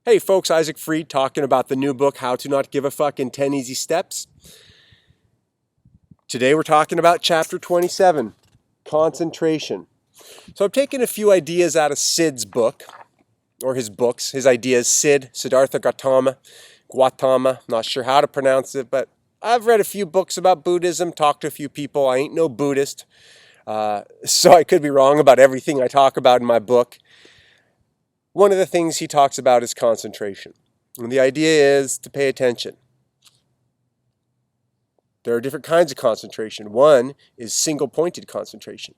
Hey folks, Isaac Freed talking about the new book, How to Not Give a Fuck in 10 Easy Steps. Today we're talking about chapter 27, concentration. So I'm taking a few ideas out of Sid's book, or his books, his ideas. Siddhartha Gautama, not sure how to pronounce it, but I've read a few books about Buddhism, talked to a few people. I ain't no Buddhist, so I could be wrong about everything I talk about in my book. One of the things he talks about is concentration. And the idea is to pay attention. There are different kinds of concentration. One is single-pointed concentration,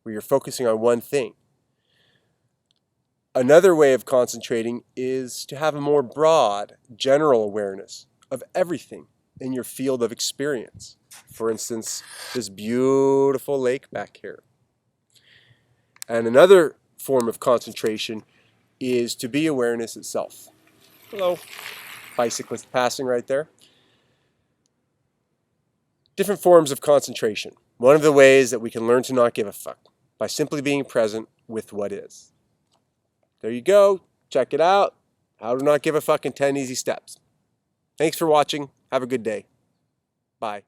where you're focusing on one thing. Another way of concentrating is to have a more broad, general awareness of everything in your field of experience. For instance, this beautiful lake back here. And another form of concentration is to be awareness itself. Hello, bicyclist passing right there. Different forms of concentration. One of the ways that we can learn to not give a fuck, by simply being present with what is. There you go. Check it out. How to Not Give a Fuck in 10 Easy Steps. Thanks for watching. Have a good day. Bye.